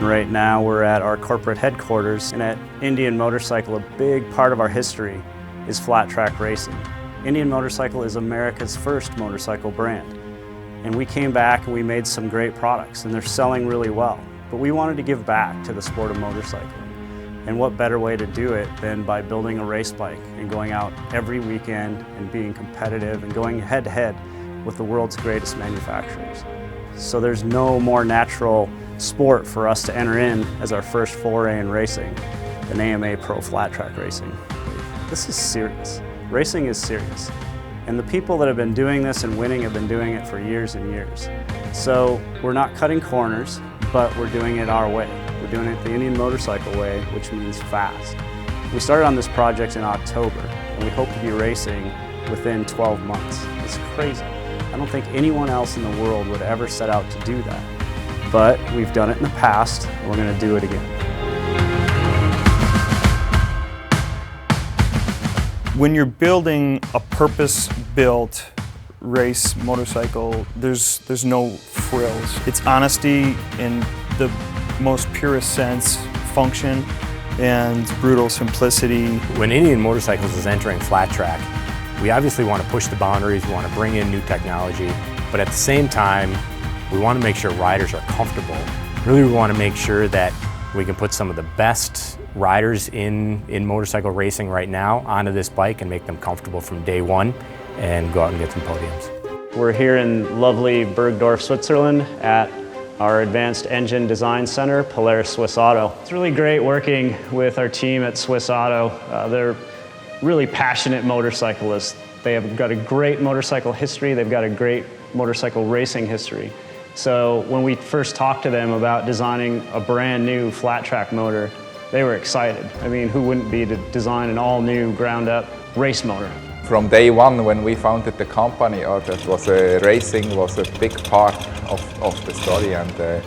Right now we're at our corporate headquarters, and at Indian Motorcycle, a big part of our history is flat track racing. Indian Motorcycle is America's first motorcycle brand, and we came back and we made some great products, and they're selling really well. But we wanted to give back to the sport of motorcycling, and what better way to do it than by building a race bike and going out every weekend and being competitive and going head to head with the world's greatest manufacturers. So there's no more natural sport for us to enter in as our first foray in racing than AMA Pro Flat Track Racing. This is serious. Racing is serious. And the people that have been doing this and winning have been doing it for years and years. So we're not cutting corners, but we're doing it our way. We're doing it the Indian Motorcycle way, which means fast. We started on this project in October, and we hope to be racing within 12 months. It's crazy. I don't think anyone else in the world would ever set out to do that. But we've done it in the past, and we're going to do it again. When you're building a purpose-built race motorcycle, there's no frills. It's honesty in the most purest sense, function, and brutal simplicity. When Indian Motorcycles is entering flat track, we obviously want to push the boundaries, we want to bring in new technology, but at the same time, we want to make sure riders are comfortable. Really, we want to make sure that we can put some of the best riders in motorcycle racing right now onto this bike and make them comfortable from day one and go out and get some podiums. We're here in lovely Bergdorf, Switzerland at our Advanced Engine Design Center, Polaris Swiss Auto. It's really great working with our team at Swiss Auto. They're really passionate motorcyclists. They have got a great motorcycle history, they've got a great motorcycle racing history. So when we first talked to them about designing a brand new flat track motor, they were excited. I mean, who wouldn't be to design an all new ground up race motor? From day one when we founded the company, that was racing was a big part of the story, and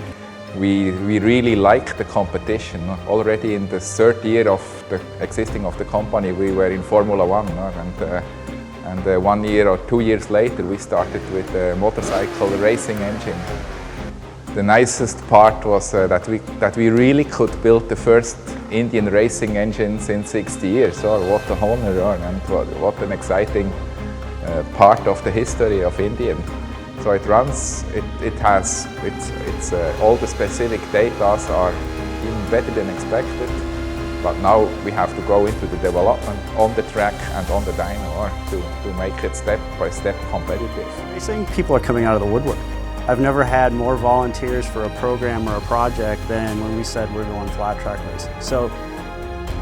we really liked the competition. Already in the third year of the existing of the company, we were in Formula One, and 1 year or 2 years later, we started with a motorcycle racing engine. The nicest part was that we really could build the first Indian racing engines in 60 years. So what an honor, and what an exciting part of the history of Indian. So it runs, it's all the specific data are even better than expected. But now we have to go into the development on the track and on the dyno to make it step by step competitive. Racing, people are coming out of the woodwork. I've never had more volunteers for a program or a project than when we said we're going flat track racing. So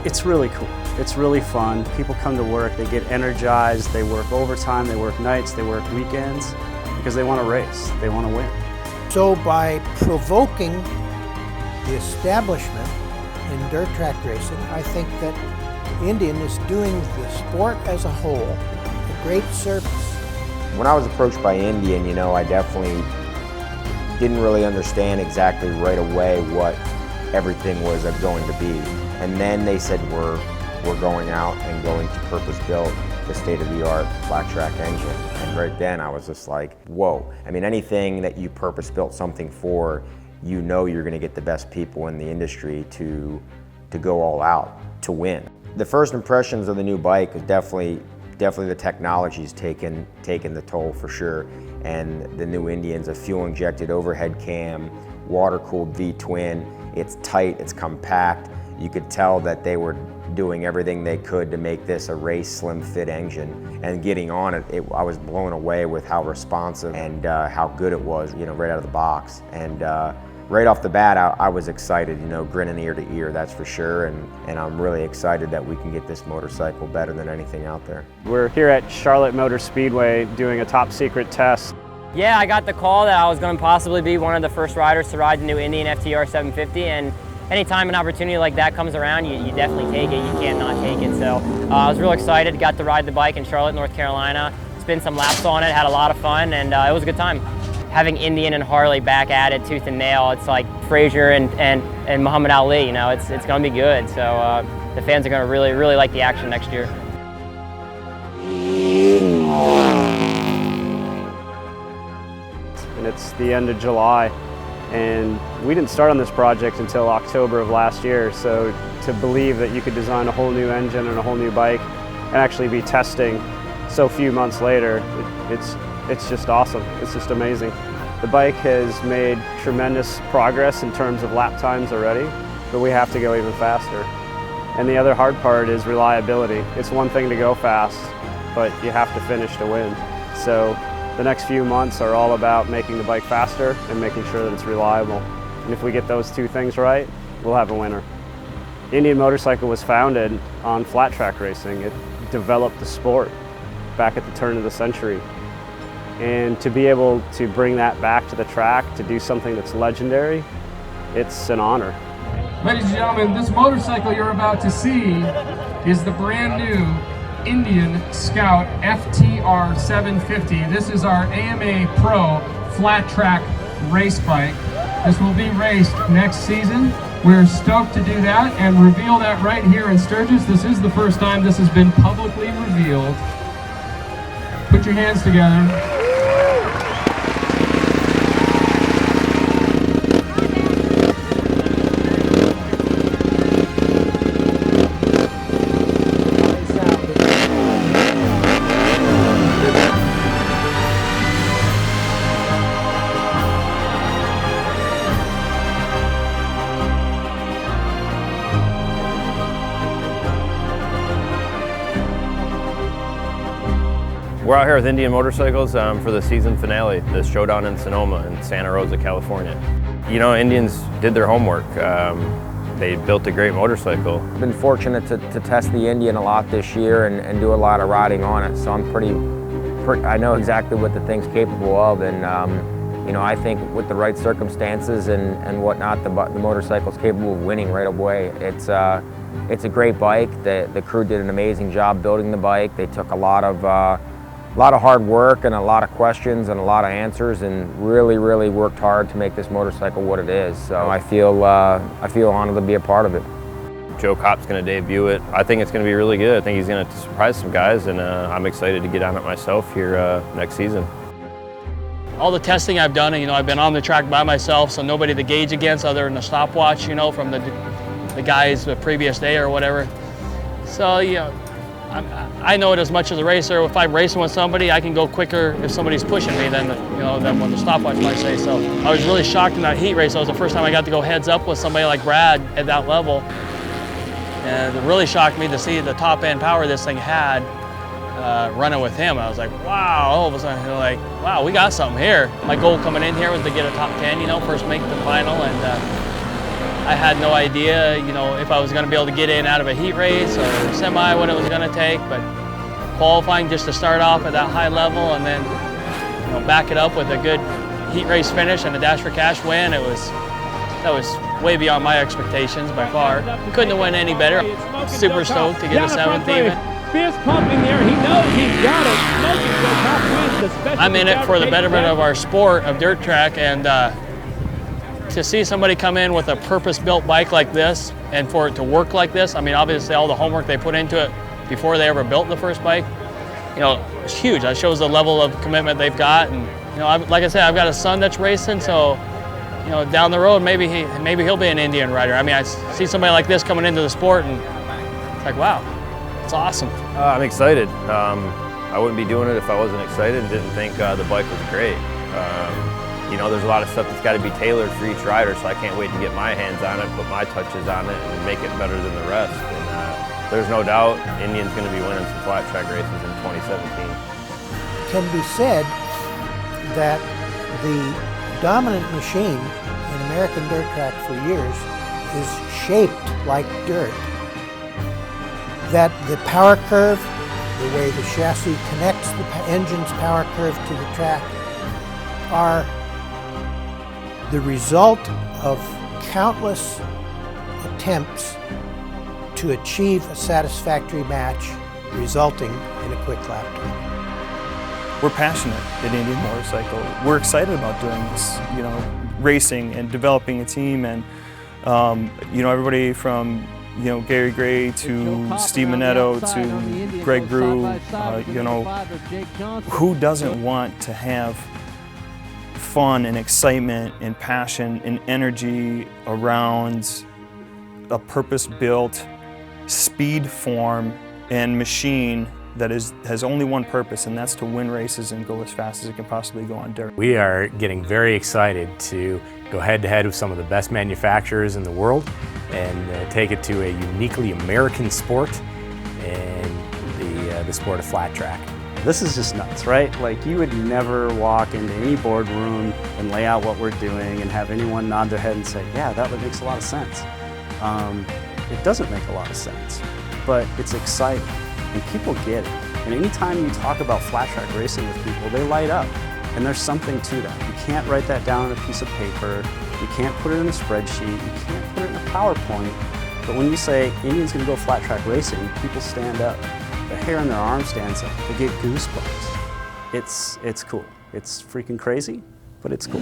it's really cool. It's really fun. People come to work, they get energized, they work overtime, they work nights, they work weekends because they want to race, they want to win. So by provoking the establishment in dirt track racing, I think that Indian is doing the sport as a whole a great service. When I was approached by Indian, I definitely didn't really understand exactly right away what everything was going to be. And then they said we're going out and going to purpose-build the state-of-the-art flat track engine. And right then I was just like, whoa. I mean, anything that you purpose-built something for, you're going to get the best people in the industry to go all out to win. The first impressions of the new bike is definitely the technology's taken the toll for sure. And the new Indian's a fuel-injected overhead cam, water-cooled V-twin. It's tight, it's compact. You could tell that they were doing everything they could to make this a race slim fit engine. And getting on it, I was blown away with how responsive and how good it was, right out of the box. And right off the bat, I was excited, grinning ear to ear, that's for sure. And I'm really excited that we can get this motorcycle better than anything out there. We're here at Charlotte Motor Speedway doing a top secret test. Yeah, I got the call that I was going to possibly be one of the first riders to ride the new Indian FTR750, and anytime an opportunity like that comes around, you definitely take it. You can't not take it. So I was real excited, got to ride the bike in Charlotte, North Carolina, spin some laps on it, had a lot of fun, and it was a good time. Having Indian and Harley back at it tooth and nail, it's like Frazier and Muhammad Ali, it's going to be good. So the fans are going to really like the action next year. And it's the end of July, And we didn't start on this project until October of last year, so to believe that you could design a whole new engine and a whole new bike and actually be testing so few months later, it's just awesome. It's just amazing. The bike has made tremendous progress in terms of lap times already, but we have to go even faster. And the other hard part is reliability. It's one thing to go fast, but you have to finish to win. So the next few months are all about making the bike faster and making sure that it's reliable. And if we get those two things right, we'll have a winner. Indian Motorcycle was founded on flat track racing. It developed the sport back at the turn of the century. And to be able to bring that back to the track, to do something that's legendary, it's an honor. Ladies and gentlemen, this motorcycle you're about to see is the brand new Indian Scout FTR750. This is our AMA Pro flat track race bike. This will be raced next season. We're stoked to do that and reveal that right here in Sturgis. This is the first time this has been publicly revealed. Put your hands together. We're out here with Indian Motorcycles for the season finale, the showdown in Sonoma in Santa Rosa, California. You know, Indians did their homework. They built a great motorcycle. I've been fortunate to test the Indian a lot this year and do a lot of riding on it, so I'm I know exactly what the thing's capable of, and you know, I think with the right circumstances and whatnot, the motorcycle's capable of winning right away. It's a great bike. The crew did an amazing job building the bike. They took a lot of hard work and a lot of questions and a lot of answers, and really worked hard to make this motorcycle what it is. So I feel honored to be a part of it. Joe Kopp's going to debut it. I think it's going to be really good. I think he's going to surprise some guys, and I'm excited to get on it myself here next season. All the testing I've done, you know, I've been on the track by myself, so nobody to gauge against other than the stopwatch, you know, from the guys the previous day or whatever. So, you know, I know it as much as a racer. If I'm racing with somebody, I can go quicker if somebody's pushing me than when the stopwatch might say. So I was really shocked in that heat race. That was the first time I got to go heads up with somebody like Brad at that level. And it really shocked me to see the top end power this thing had running with him. I was like, wow, all of a sudden, like, wow, we got something here. My goal coming in here was to get a top 10, you know, first make the final, and I had no idea, you know, if I was going to be able to get in out of a heat race or semi, what it was going to take, but qualifying just to start off at that high level and then, you know, back it up with a good heat race finish and a Dash for Cash win, that was way beyond my expectations by far. We couldn't have went any better. Super stoked to get a 7th even. Fist pumping there, he knows he's got it. I'm in it for the betterment of our sport of dirt track, and to see somebody come in with a purpose-built bike like this and for it to work like this, I mean, obviously all the homework they put into it before they ever built the first bike, you know, it's huge. That shows the level of commitment they've got. And, you know, like I said, I've got a son that's racing, so, you know, down the road, maybe he'll be an Indian rider. I mean, I see somebody like this coming into the sport, and it's like, wow, it's awesome. I'm excited. I wouldn't be doing it if I wasn't excited and didn't think the bike was great. You know, there's a lot of stuff that's got to be tailored for each rider, so I can't wait to get my hands on it, put my touches on it, and make it better than the rest. And there's no doubt Indian's going to be winning some flat track races in 2017. It can be said that the dominant machine in American dirt track for years is shaped like dirt. That the power curve, the way the chassis connects the engine's power curve to the track, are the result of countless attempts to achieve a satisfactory match, resulting in a quick lap time. We're passionate at Indian Motorcycle. We're excited about doing this, you know, racing and developing a team, and you know, everybody from, you know, Gary Gray to Steve Minetto to Greg Brew, you know, who doesn't want to have fun and excitement and passion and energy around a purpose-built speed form and machine that has only one purpose, and that's to win races and go as fast as it can possibly go on dirt. We are getting very excited to go head-to-head with some of the best manufacturers in the world and take it to a uniquely American sport and the sport of flat track. This is just nuts, right? Like, you would never walk into any boardroom and lay out what we're doing and have anyone nod their head and say, yeah, that makes a lot of sense. It doesn't make a lot of sense, but it's exciting and people get it. And anytime you talk about flat track racing with people, they light up. And there's something to that. You can't write that down on a piece of paper. You can't put it in a spreadsheet. You can't put it in a PowerPoint. But when you say Indian's gonna go flat track racing, people stand up. The hair on their arm stands up. They get goosebumps. It's cool. It's freaking crazy, but it's cool.